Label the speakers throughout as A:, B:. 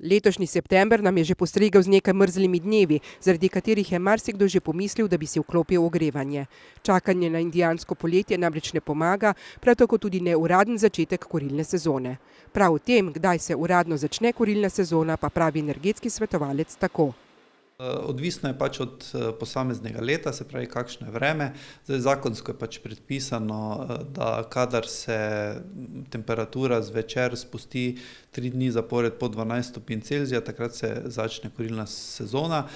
A: Letošnji september nam je že postregel z nekaj mrzlimi dnevi, zaradi katerih je marsikdo že pomislil, da bi si vklopil ogrevanje. Čakanje na indijansko poletje namreč ne pomaga, prav tako tudi ne uraden začetek kurilne sezone. Prav o tem, kdaj se uradno začne kurilna sezona, pa pravi energetski svetovalec tako.
B: Odvisno je pač od posameznega leta, se pravi, kakšno je vreme. Zdaj, zakonsko je pač predpisano, da kadar se temperatura zvečer spusti 3 dni zapored pod 12 stopinj Celzija, takrat se začne kurilna sezona.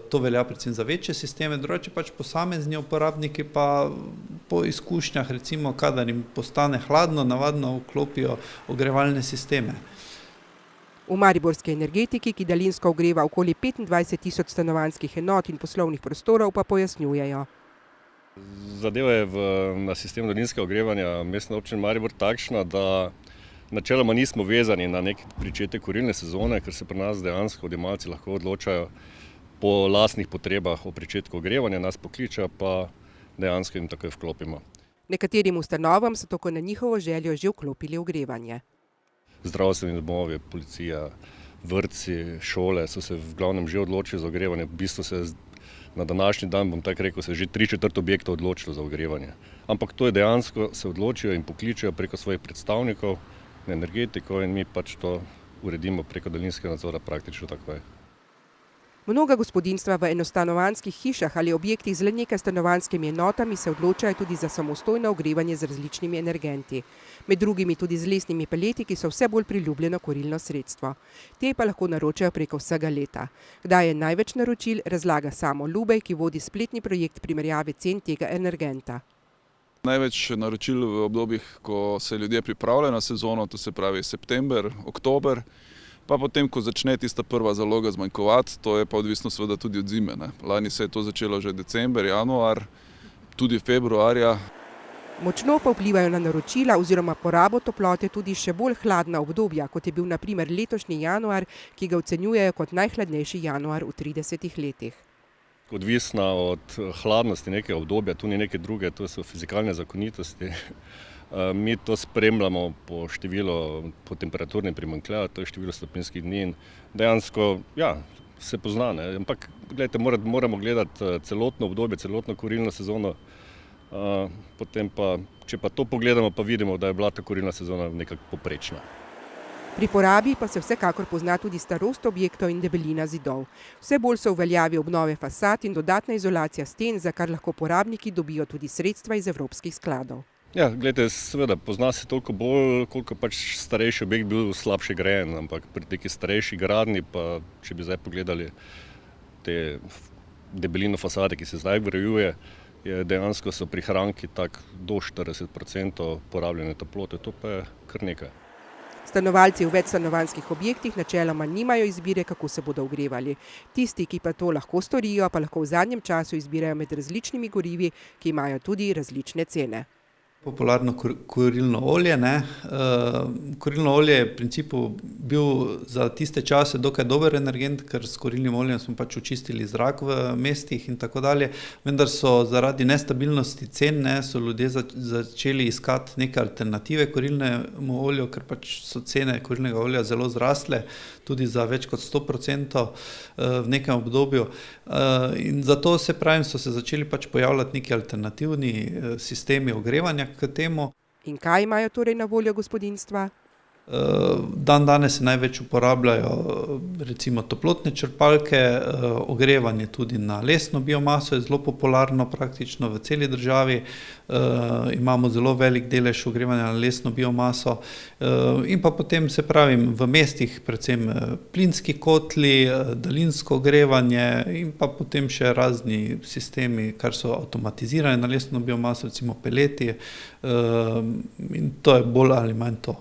B: To velja predvsem za večje sisteme, drugače pač posamezni uporabniki pa po izkušnjah, recimo, kadar jim postane hladno, navadno vklopijo ogrevalne sisteme.
A: V mariborski energetiki, ki daljinsko ogreva okoli 25.000 stanovanjskih enot in poslovnih prostorov, pa pojasnjujejo.
C: Zadeva je na sistemu daljinskega ogrevanja Mestne občine Maribor takšna, da načeloma nismo vezani na neki pričetek kurilne sezone, ker se pri nas dejansko odjemalci lahko odločajo po lastnih potrebah o pričetku ogrevanja, nas pokličejo pa dejansko jim takoj vklopimo.
A: Nekaterim ustanovam so tako na njihovo željo že vklopili ogrevanje.
C: Zdravstveni domovi, policija, vrtci, šole so se v glavnem že odločili za ogrevanje. V bistvu se na današnji dan, bom tako rekel, se že 3/4 objektov odločilo za ogrevanje. Ampak to je dejansko, se odločijo in pokličejo preko svojih predstavnikov na energetiko in mi pač to uredimo preko daljinskega nadzora praktično takoj.
A: Mnoga gospodinjstva v enostanovanjskih hišah ali objektih z le nekaj stanovanjskimi enotami se odločajo tudi za samostojno ogrevanje z različnimi energenti. Med drugimi tudi z lesnimi peleti, ki so vse bolj priljubljeno kurilno sredstvo. Te pa lahko naročajo preko vsega leta. Kdaj je največ naročil, razlaga Samo Lubej, ki vodi spletni projekt primerjave cen tega energenta.
D: Največ naročil v obdobjih, ko se ljudje pripravljajo na sezono, to se pravi september, oktober, pa potem, ko začne tista prva zaloga zmanjkovati, to je pa odvisno seveda tudi od zime. Lani se je to začelo že december, januar, tudi februarja.
A: Močno pa vplivajo na naročila oziroma porabo toplote tudi še bolj hladna obdobja, kot je bil na primer letošnji januar, ki ga ocenjujejo kot najhladnejši januar v 30 letih.
C: Odvisna od hladnosti nekega obdobja, tu ni neke druge, to so fizikalne zakonitosti. Mi to spremljamo po temperaturnem primanjkljaju, to je število stopinjskih dni in dejansko, ja, se pozna. Ampak, gledajte, moramo gledati celotno obdobje, celotno kurilno sezono, potem pa, če pa to pogledamo, pa vidimo, da je bila ta kurilna sezona nekako poprečna.
A: Pri porabi pa se vsekakor pozna tudi starost objektov in debelina zidov. Vse bolj so v veljavi obnove fasad in dodatna izolacija sten, za kar lahko porabniki dobijo tudi sredstva iz evropskih skladov.
C: Ja, gledajte, seveda, pozna se toliko bolj, koliko pač starejši objekt bil slabše grajen, ampak pri neki starejši gradnji, pa če bi zdaj pogledali te debelino fasade, ki se zdaj vgrajuje, dejansko so prihranki tak do 40% porabljene toplote, to pa je kar nekaj.
A: Stanovalci v večstanovanjskih objektih načeloma nimajo izbire, kako se bodo ogrevali. Tisti, ki pa to lahko storijo, pa lahko v zadnjem času izbirajo med različnimi gorivi, ki imajo tudi različne cene.
B: Popularno kurilno olje. Kurilno olje je v principu bil za tiste čase dokaj dober energent, ker s kurilnim oljem smo pač očistili zrak v mestih in tako dalje, vendar so zaradi nestabilnosti cen so ljudje začeli iskati neke alternative kurilnemu olju, ker pač so cene kurilnega olja zelo zrasle, tudi za več kot 100% v nekem obdobju. In zato so se začeli pač pojavljati neki alternativni sistemi ogrevanja k temu.
A: In kaj imajo torej na voljo gospodinjstva?
B: Danes se največ uporabljajo recimo toplotne črpalke, ogrevanje tudi na lesno biomaso je zelo popularno praktično v celi državi. Imamo zelo velik delež ogrevanja na lesno biomaso in pa potem, se pravim, v mestih predvsem plinski kotli, daljinsko ogrevanje in pa potem še razni sistemi, kar so avtomatizirani na lesno biomaso, recimo peleti, in to je bolj ali manj to.